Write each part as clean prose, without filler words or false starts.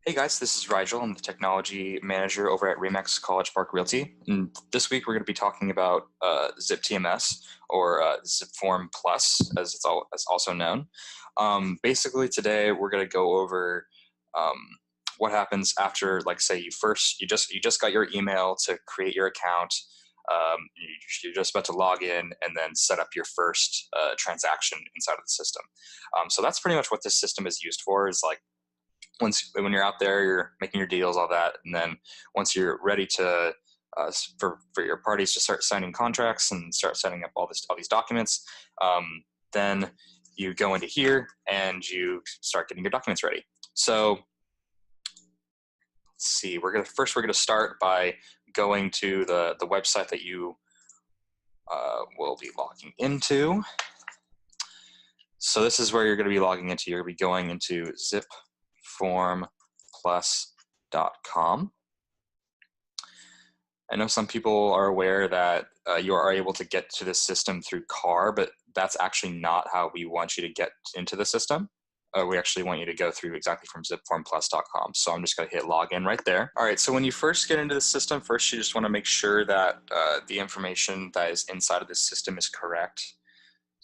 Hey guys, this is Rigel. I'm the technology manager over at Remax College Park Realty. And this week we're going to be talking about ZipTMS or ZipForm Plus, as also known. Basically, today we're going to go over um, what happens after, like, say you just got your email to create your account. You're just about to log in and then set up your first transaction inside of the system. So that's pretty much what this system is used for. Is like when you're out there, you're making your deals, all that, and then once you're ready to for your parties to start signing contracts and start setting up all these documents, then you go into here and you start getting your documents ready. So let's see. We're gonna start by going to the website that you will be logging into. So this is where you're going to be logging into. You're going to be going into ZipFormPlus.com. I know some people are aware that you are able to get to this system through CAR, but that's actually not how we want you to get into the system. We actually want you to go through exactly from ZipFormPlus.com. So I'm just going to hit login right there. All right, so when you first get into the system, first you just want to make sure that the information that is inside of this system is correct.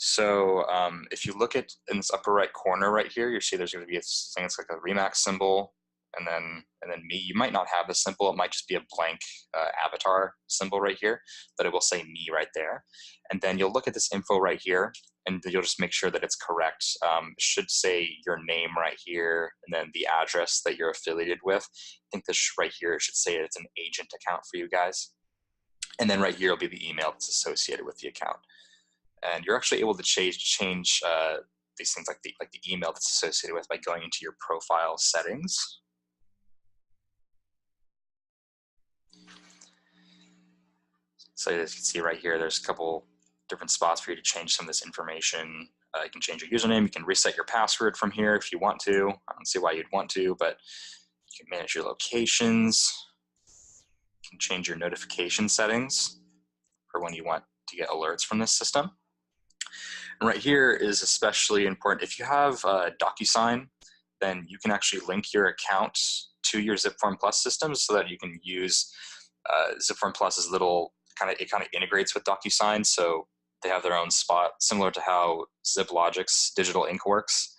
So if you look at in this upper right corner right here, you see there's going to be a thing that's like a Remax symbol, and then me. You might not have this symbol. It might just be a blank avatar symbol right here, but it will say me right there. And then you'll look at this info right here, and you'll just make sure that it's correct. It should say your name right here, and then the address that you're affiliated with. I think this right here, it should say it's an agent account for you guys. And then right here will be the email that's associated with the account. And you're actually able to change these things like the email that's associated with by going into your profile settings. So as you can see right here, there's a couple different spots for you to change some of this information. You can change your username. You can reset your password from here if you want to. I don't see why you'd want to, but you can manage your locations. You can change your notification settings for when you want to get alerts from this system. And right here is especially important. If you have DocuSign, then you can actually link your account to your ZipForm Plus system so that you can use ZipForm Plus's little it kind of integrates with DocuSign. So they have their own spot, similar to how ZipLogic's digital ink works,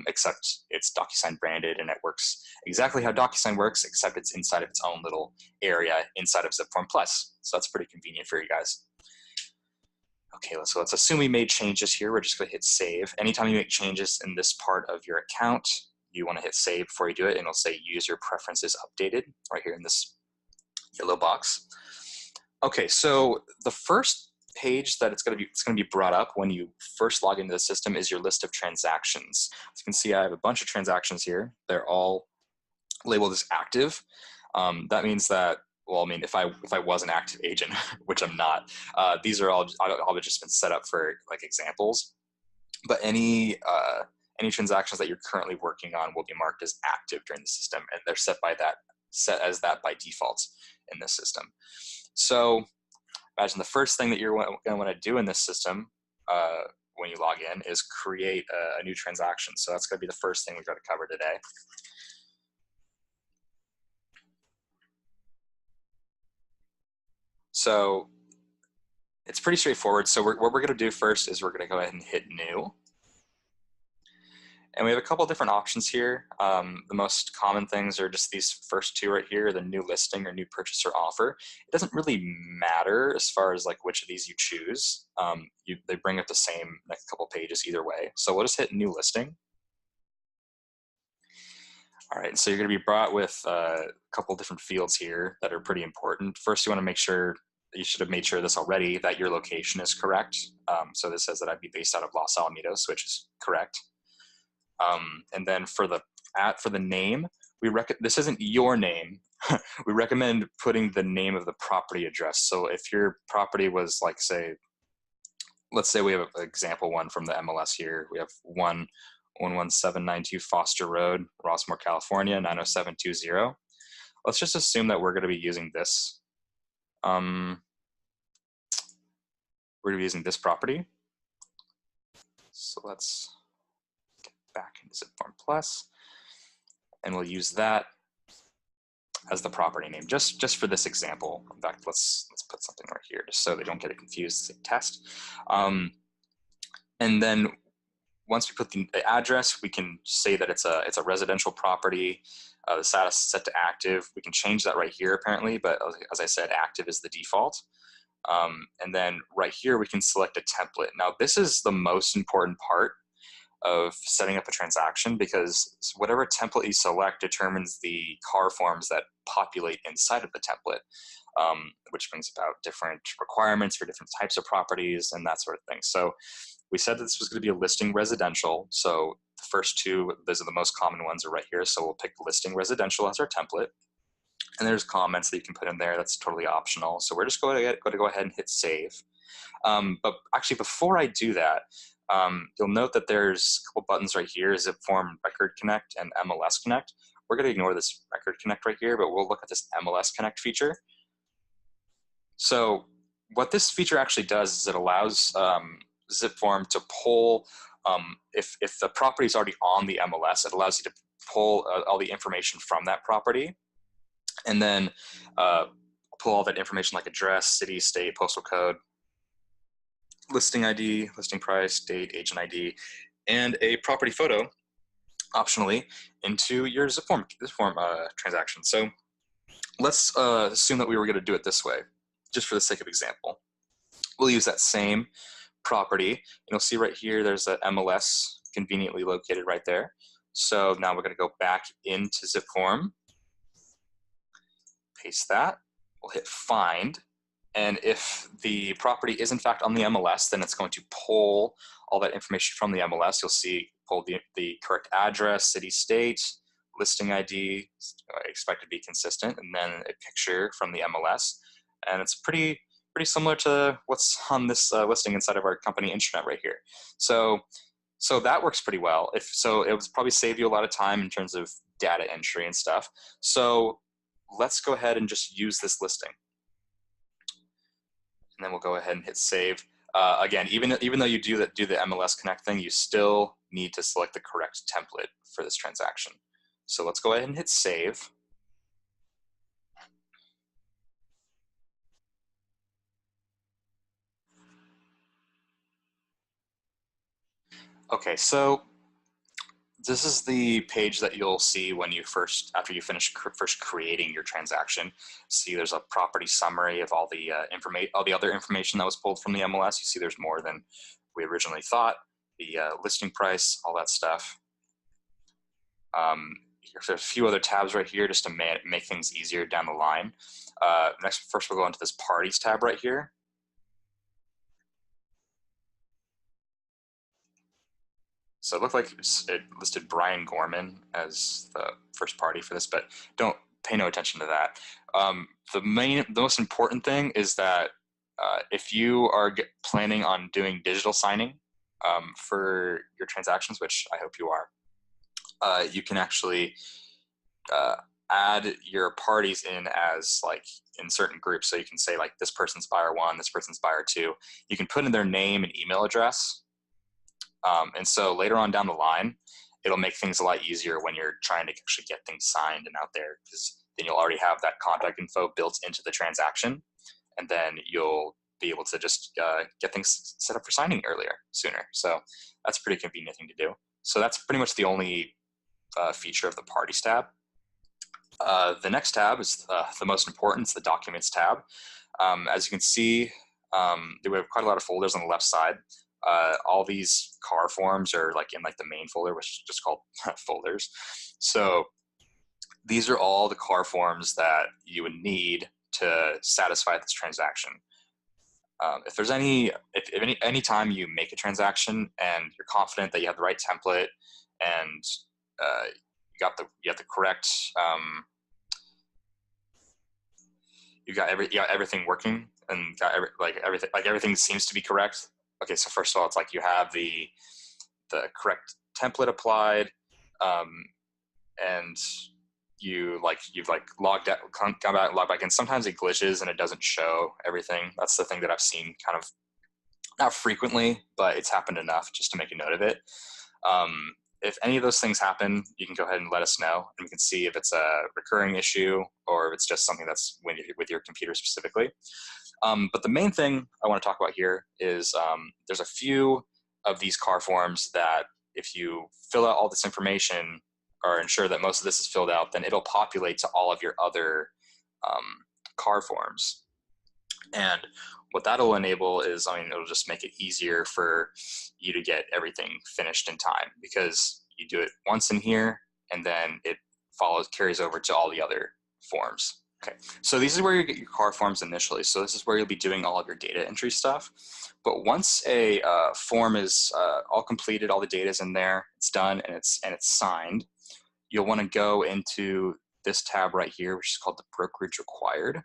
except it's DocuSign branded and it works exactly how DocuSign works, except it's inside of its own little area inside of ZipForm Plus. So that's pretty convenient for you guys. Okay, so let's assume we made changes here. We're just going to hit save. Anytime you make changes in this part of your account, you want to hit save before you do it, and it'll say user preferences updated right here in this yellow box. Okay, so the first page that it's going to be brought up when you first log into the system is your list of transactions. As you can see, I have a bunch of transactions here. They're all labeled as active. That means that, well, I mean, if I was an active agent, which I'm not, these are all just been set up for like examples. But any transactions that you're currently working on will be marked as active during the system, and they're set as that by default in this system. So imagine the first thing that you're going to want to do in this system when you log in is create a new transaction. So that's going to be the first thing we've got to cover today. So it's pretty straightforward. So what we're going to do first is we're going to go ahead and hit new. And we have a couple different options here. The most common things are just these first two right here, the new listing or new purchaser offer. It doesn't really matter as far as like which of these you choose. They bring up the same next couple pages either way. So we'll just hit new listing. All right, so you're going to be brought with a couple different fields here that are pretty important. First, you want to make sure, you should have made sure this already, that your location is correct. So this says that I'd be based out of Los Alamitos, which is correct. And then for the name, this isn't your name. We recommend putting the name of the property address. So if your property was like, let's say we have an example one from the MLS here. We have 11792 Foster Road, Rossmore, California, 90720. Let's just assume that we're going to be using this. We're going to be using this property. So let's get back into ZipForm Plus. and we'll use that as the property name, just for this example. In fact, let's put something right here just so they don't get it confused. It's a test. And then once we put the address, we can say that it's a residential property. The status is set to active. We can change that right here apparently, but as I said, active is the default. And then right here, we can select a template. Now, this is the most important part of setting up a transaction, because whatever template you select determines the car forms that populate inside of the template, which brings about different requirements for different types of properties and that sort of thing. So we said that this was going to be a listing residential. So the first two, those are the most common ones, are right here. So we'll pick listing residential as our template. And there's comments that you can put in there. That's totally optional. So we're just going to go ahead and hit save. But actually, before I do that, you'll note that there's a couple buttons right here, ZipForm Record Connect and MLS Connect. We're going to ignore this Record Connect right here, but we'll look at this MLS Connect feature. So what this feature actually does is it allows ZipForm to pull, if the property is already on the MLS, it allows you to pull all the information from that property, and then pull all that information like address, city, state, postal code, listing ID, listing price, date, agent ID, and a property photo, optionally, into your ZipForm transaction. So let's assume that we were going to do it this way, just for the sake of example. We'll use that same property. And you'll see right here, there's an MLS conveniently located right there. So now we're going to go back into ZipForm, paste that, we'll hit find. And if the property is in fact on the MLS, then it's going to pull all that information from the MLS. You'll see pull the correct address, city, state, listing ID, expect to be consistent, and then a picture from the MLS. And it's pretty similar to what's on this listing inside of our company intranet right here. So that works pretty well. It would probably save you a lot of time in terms of data entry and stuff. So let's go ahead and just use this listing. And then we'll go ahead and hit save. Again, even though you do the MLS Connect thing, you still need to select the correct template for this transaction. So let's go ahead and hit save. Okay, so this is the page that you'll see when you after you finish first creating your transaction. See, there's a property summary of all the other information that was pulled from the MLS. You see, there's more than we originally thought. The listing price, all that stuff. There's a few other tabs right here just to make things easier down the line. First we'll go into this parties tab right here. So it looked like it listed Brian Gorman as the first party for this, but don't pay no attention to that. The most important thing is that if you are planning on doing digital signing for your transactions, which I hope you are, you can actually add your parties in as like in certain groups. So you can say like this person's buyer 1, this person's buyer 2. You can put in their name and email address. And so later on down the line, it'll make things a lot easier when you're trying to actually get things signed and out there, because then you'll already have that contact info built into the transaction, and then you'll be able to just get things set up for signing sooner. So that's a pretty convenient thing to do. So that's pretty much the only feature of the Parties tab. The next tab is the most important. It's the Documents tab. As you can see, we have quite a lot of folders on the left side. All these car forms are like in like the main folder, which is just called folders. So these are all the car forms that you would need to satisfy this transaction. If there's any time you make a transaction and you're confident that you have the right template and you have the correct you got everything working and got everything seems to be correct. Okay, so first of all, it's like you have the correct template applied, and you've logged out, come back, log back in. Sometimes it glitches and it doesn't show everything. That's the thing that I've seen kind of not frequently, but it's happened enough just to make a note of it. if any of those things happen, you can go ahead and let us know, and we can see if it's a recurring issue or if it's just something that's with your computer specifically. But the main thing I want to talk about here is there's a few of these car forms that if you fill out all this information or ensure that most of this is filled out, then it'll populate to all of your other car forms. And what that'll enable is, it'll just make it easier for you to get everything finished in time, because you do it once in here and then it carries over to all the other forms. Okay, so these is where you get your car forms initially. So this is where you'll be doing all of your data entry stuff. But once a form is all completed, all the data is in there, it's done, and it's signed, you'll want to go into this tab right here, which is called the brokerage required.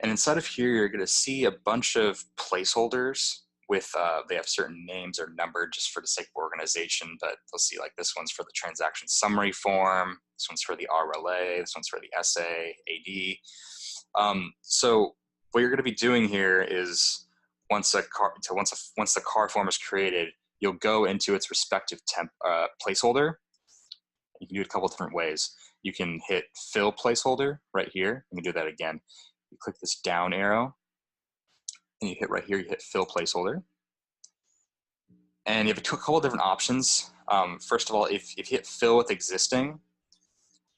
And inside of here, you're going to see a bunch of placeholders with, they have certain names or numbered just for the sake of organization, but they'll see like this one's for the transaction summary form, this one's for the RLA, this one's for the SA, AD. So what you're going to be doing here is once the car form is created, you'll go into its respective placeholder. You can do it a couple different ways. You can hit fill placeholder right here. Let me do that again. You click this down arrow and you hit right here, you hit fill placeholder. And you have a couple of different options. First of all, if you hit fill with existing,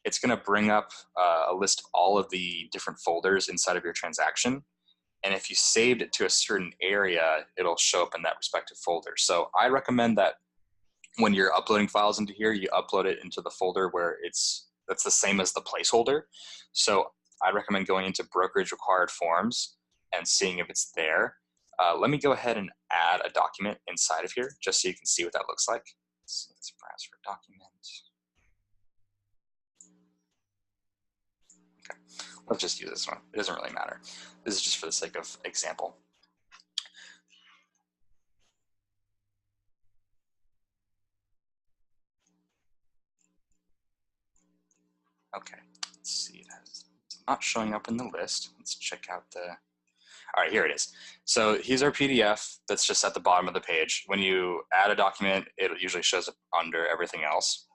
it's gonna bring up a list of all of the different folders inside of your transaction. And if you saved it to a certain area, it'll show up in that respective folder. So I recommend that when you're uploading files into here, you upload it into the folder where that's the same as the placeholder. So I recommend going into brokerage required forms and seeing if it's there. Let me go ahead and add a document inside of here just so you can see what that looks like. Let's browse for document. Okay, let's just use this one. It doesn't really matter. This is just for the sake of example. Okay, let's see. It's not showing up in the list. Let's check out the, all right, here it is. So here's our PDF that's just at the bottom of the page. When you add a document, it usually shows up under everything else.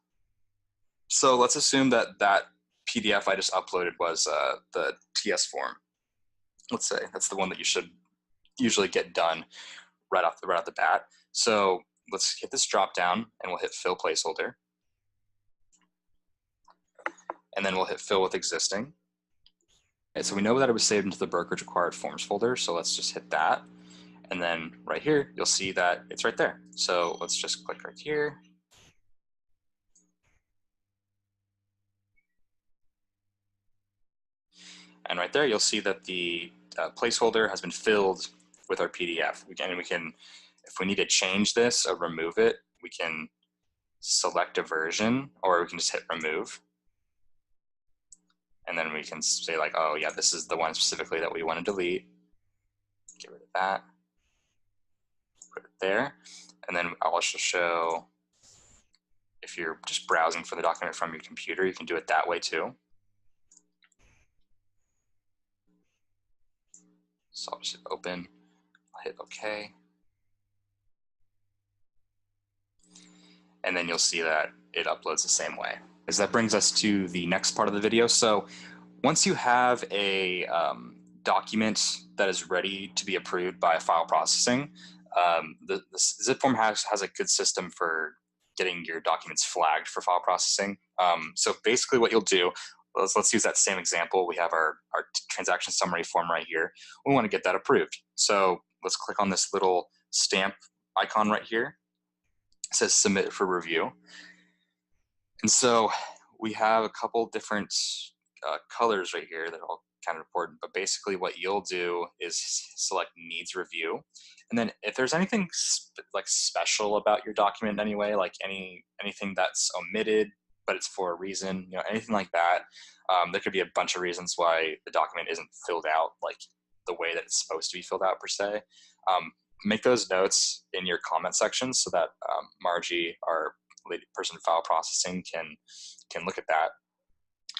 So let's assume that that PDF I just uploaded was the TS form. Let's say that's the one that you should usually get done right off the bat. So let's hit this drop down and we'll hit fill placeholder. And then we'll hit fill with existing. And so we know that it was saved into the brokerage required forms folder. So let's just hit that. And then right here, you'll see that it's right there. So let's just click right here. And right there, you'll see that the placeholder has been filled with our PDF. We can, if we need to change this or remove it, we can select a version, or we can just hit remove. And then we can say like, oh yeah, this is the one specifically that we want to delete. Get rid of that. Put it there. And then I'll also show, if you're just browsing for the document from your computer, you can do it that way too. So I'll just hit open, I'll hit OK. And then you'll see that it uploads the same way. As that brings us to the next part of the video. So once you have a document that is ready to be approved by file processing, the ZipForm has a good system for getting your documents flagged for file processing. So basically what you'll do, let's use that same example. We have our transaction summary form right here. We want to get that approved. So let's click on this little stamp icon right here. It says submit for review. And so we have a couple different colors right here that are all kind of important, but basically what you'll do is select needs review. And then if there's anything like special about your document anyway, like anything that's omitted, but it's for a reason, anything like that, there could be a bunch of reasons why the document isn't filled out like the way that it's supposed to be filled out per se. Make those notes in your comment section so that Margie, our person in file processing, can look at that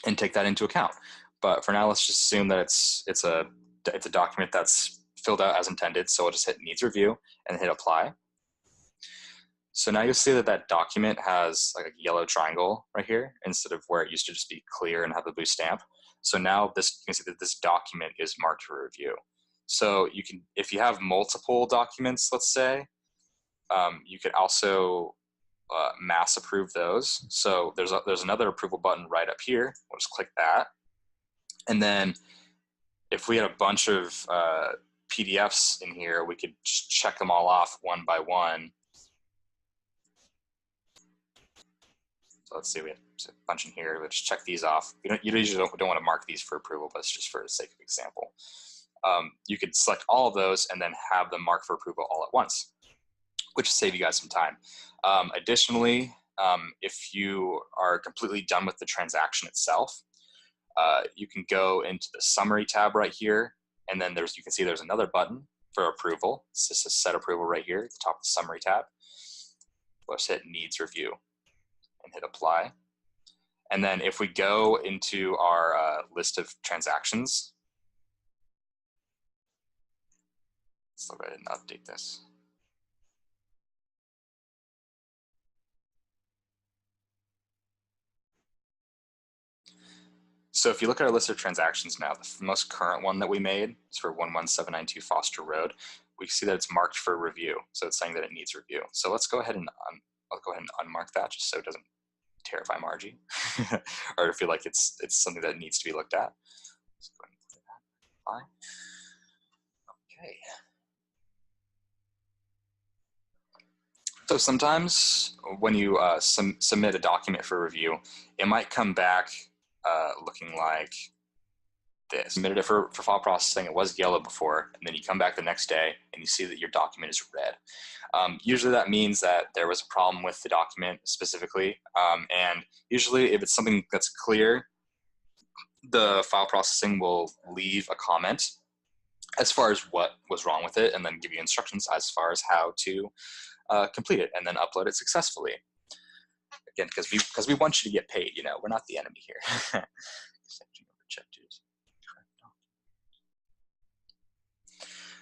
and take that into account. But for now, let's just assume that it's a document that's filled out as intended. So we'll just hit needs review and hit apply. So now you'll see that that document has like a yellow triangle right here instead of where it used to just be clear and have the blue stamp. So now you can see that this document is marked for review. So you can, if you have multiple documents, let's say, you could also mass approve those. So there's another approval button right up here. We'll just click that. And then if we had a bunch of PDFs in here, we could just check them all off one by one. So let's see, we have a bunch in here. Let's check these off. You usually don't want to mark these for approval, but it's just for the sake of example. You could select all of those and then have them marked for approval all at once, which will save you guys some time. Additionally, if you are completely done with the transaction itself, you can go into the summary tab right here, and then you can see there's another button for approval. It's just a set approval right here at the top of the summary tab. Let's hit needs review and hit apply. And then if we go into our list of transactions, let's go ahead and update this. So if you look at our list of transactions now, the most current one that we made is for 11792 Foster Road. We see that it's marked for review. So it's saying that it needs review. So let's go ahead and I'll go ahead and unmark that just so it doesn't terrify Margie or to feel like it's something that needs to be looked at. Let's go ahead and put that. Fine. Okay. So sometimes when you submit a document for review, it might come back looking like this. Submitted it for file processing, it was yellow before, and then you come back the next day and you see that your document is red. Usually that means that there was a problem with the document specifically, and usually if it's something that's clear, the file processing will leave a comment as far as what was wrong with it and then give you instructions as far as how to complete it and then upload it successfully. Again, because we want you to get paid, you know, we're not the enemy here.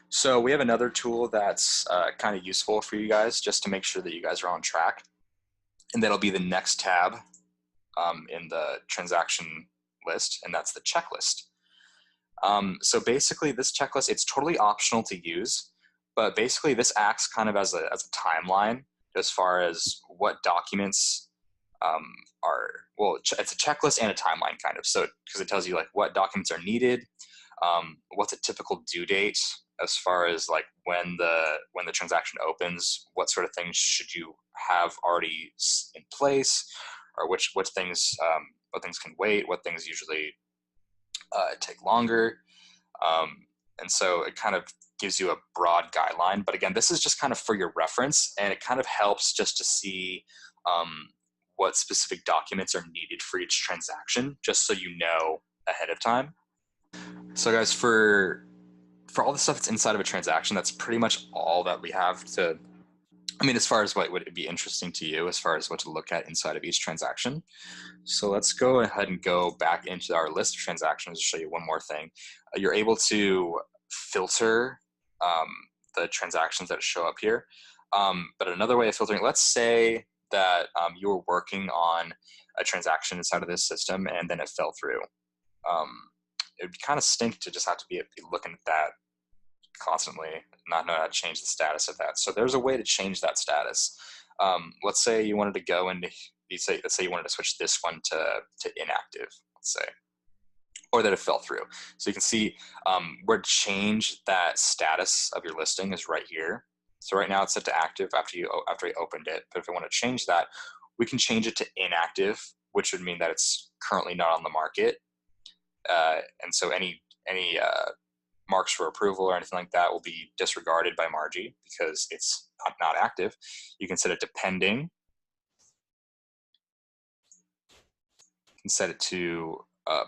So we have another tool that's kind of useful for you guys just to make sure that you guys are on track. And that'll be the next tab in the transaction list, and that's the checklist. So basically this checklist, it's totally optional to use, but basically this acts kind of as a timeline as far as what documents are, well, it's a checklist and a timeline kind of. So, because it tells you like what documents are needed, what's a typical due date as far as like when the transaction opens, what sort of things should you have already in place, or what things can wait, what things usually take longer. And so it kind of gives you a broad guideline. But again, this is just kind of for your reference, and it kind of helps just to see what specific documents are needed for each transaction, just so you know ahead of time. So guys, for all the stuff that's inside of a transaction, that's pretty much all that we have to, I mean, as far as what would be interesting to you, as far as what to look at inside of each transaction. So let's go ahead and go back into our list of transactions to show you one more thing. You're able to filter the transactions that show up here. But another way of filtering, let's say that you were working on a transaction inside of this system and then it fell through. It would kind of stink to just have to be looking at that constantly, not know how to change the status of that. So there's a way to change that status. Let's say you wanted to go into, let's say you wanted to switch this one to inactive, let's say, or that it fell through. So you can see where to change that status of your listing is right here. So right now it's set to active after you opened it. But if I want to change that, we can change it to inactive, which would mean that it's currently not on the market. And so any marks for approval or anything like that will be disregarded by Margie because it's not active. You can set it to pending. You can set it to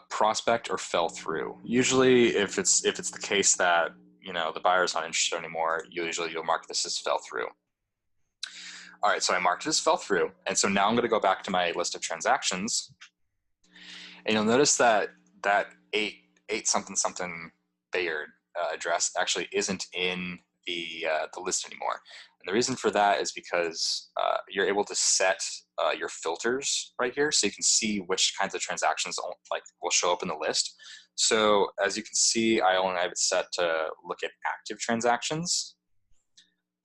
prospect or fell through. Usually, if it's the case that the buyer's not interested anymore, you'll mark this as fell through. All right, so I marked it as fell through, and so now I'm going to go back to my list of transactions, and you'll notice that 8 something something Bayard address actually isn't in the list anymore. And the reason for that is because you're able to set your filters right here, so you can see which kinds of transactions will show up in the list. So as you can see, I only have it set to look at active transactions.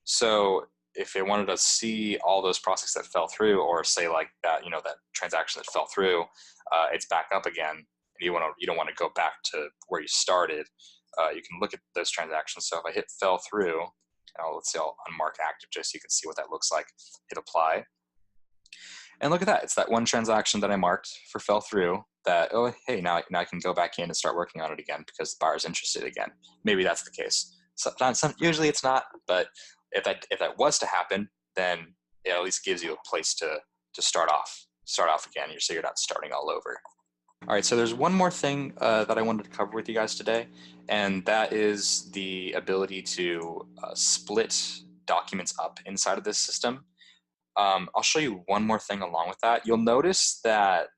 So if it wanted to see all those processes that fell through, or say like that, that transaction that fell through, it's back up again. You don't want to go back to where you started. You can look at those transactions. So if I hit fell through, let's say I'll unmark active just so you can see what that looks like. Hit apply. And look at that. It's that one transaction that I marked for fell through that, oh, hey, now I can go back in and start working on it again because the buyer's interested again. Maybe that's the case. Usually it's not, but if that was to happen, then it at least gives you a place to start off again, so you're not starting all over. All right, so there's one more thing that I wanted to cover with you guys today, and that is the ability to split documents up inside of this system. I'll show you one more thing along with that. You'll notice that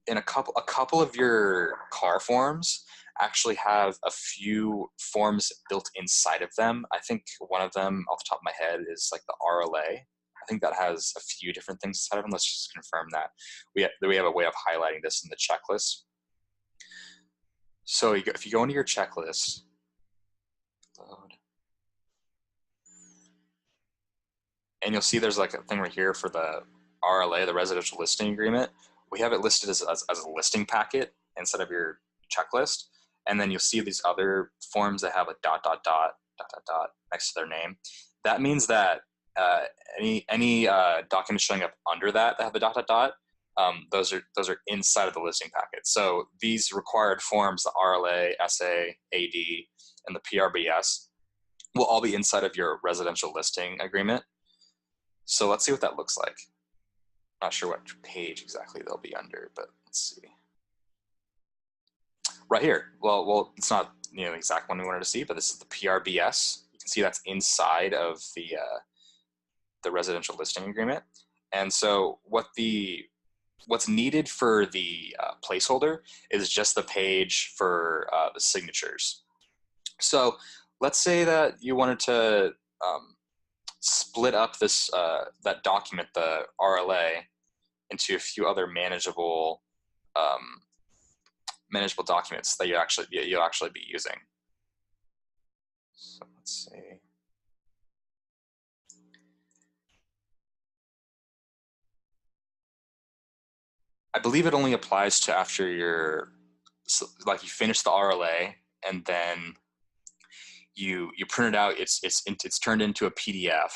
in a couple of your car forms actually have a few forms built inside of them. I think one of them off the top of my head is like the RLA. I think that has a few different things inside of them. Let's just confirm that. We have a way of highlighting this in the checklist. So if you go into your checklist, load, and you'll see there's like a thing right here for the RLA, the residential listing agreement. We have it listed as a listing packet instead of your checklist. And then you'll see these other forms that have a ... next to their name. That means that any documents showing up under that have a ... those are inside of the listing packet. So these required forms, the RLA, SA, AD, and the PRBS, will all be inside of your residential listing agreement. So let's see what that looks like. Not sure what page exactly they'll be under, but let's see. Right here. Well, it's not the exact one we wanted to see, but this is the PRBS. You can see that's inside of the residential listing agreement. And so what's needed for the placeholder is just the page for the signatures. So let's say that you wanted to split up this that document, the RLA, into a few other manageable documents that you'll actually be using. So let's see. I believe it only applies to after you finish the RLA and then you print it out. It's turned into a PDF,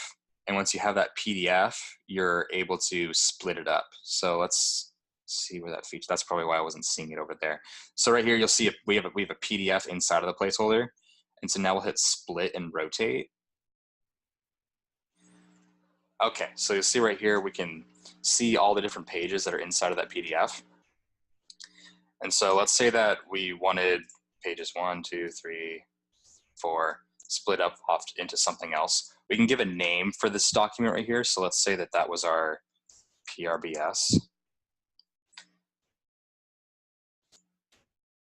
and once you have that PDF, you're able to split it up. So let's see where that feature. That's probably why I wasn't seeing it over there. So right here, you'll see we have a PDF inside of the placeholder, and so now we'll hit split and rotate. Okay, so you'll see right here we can see all the different pages that are inside of that PDF. And so let's say that we wanted pages 1, 2, 3, 4 split up off into something else. We can give a name for this document right here. So let's say that was our PRBS.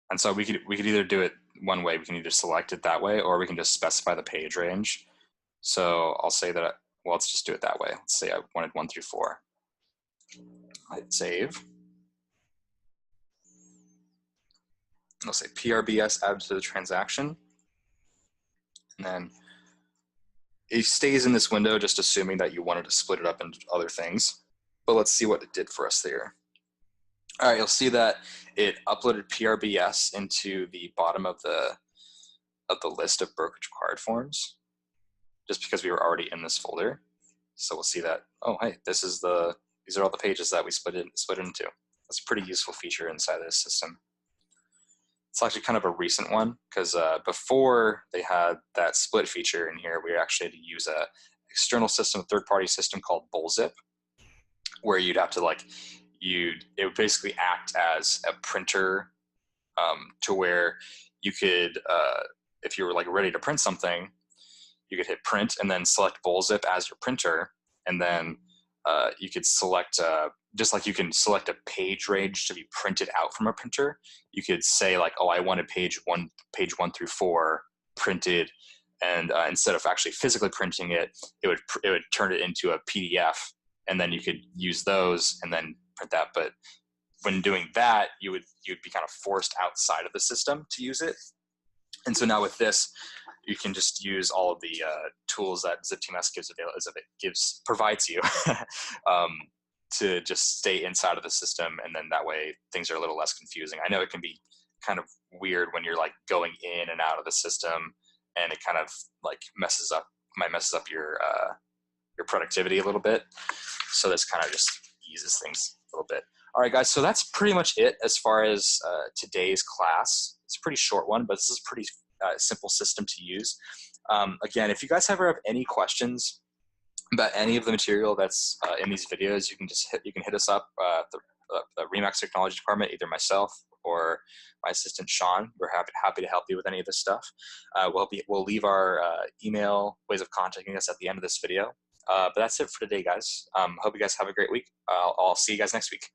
And so we could either do it one way. We can either select it that way, or we can just specify the page range. So I'll say that, well, let's just do it that way. Let's say I wanted 1 through 4. I hit save. I'll say PRBS added to the transaction. And then it stays in this window, just assuming that you wanted to split it up into other things. But let's see what it did for us there. All right, you'll see that it uploaded PRBS into the bottom of the list of brokerage required forms, just because we were already in this folder. So we'll see that, oh, hey, these are all the pages that we split into. That's a pretty useful feature inside of this system. It's actually kind of a recent one, because before they had that split feature in here, we actually had to use a external system, a third-party system called Bullzip, where you'd have to it would basically act as a printer to where you could, if you were ready to print something, you could hit print and then select Bullzip as your printer, and then you could select, just like you can select a page range to be printed out from a printer, you could say oh, I wanted page 1 through 4 printed And instead of actually physically printing it, it would turn it into a PDF, and then you could use those and then print that. But when doing that, you'd be kind of forced outside of the system to use it. And so now with this, you can just use all of the tools that ZipTMS provides you to just stay inside of the system, and then that way things are a little less confusing. I know it can be kind of weird when you're like going in and out of the system, and it kind of like might mess up your productivity a little bit. So this kind of just eases things a little bit. All right, guys, so that's pretty much it as far as today's class. It's a pretty short one, but this is a pretty simple system to use. Again, if you guys ever have any questions about any of the material that's in these videos, you can hit us up at the Remax Technology Department, either myself or my assistant Sean. We're happy to help you with any of this stuff. We'll leave our email, ways of contacting us at the end of this video. But that's it for today, guys. Hope you guys have a great week. I'll see you guys next week.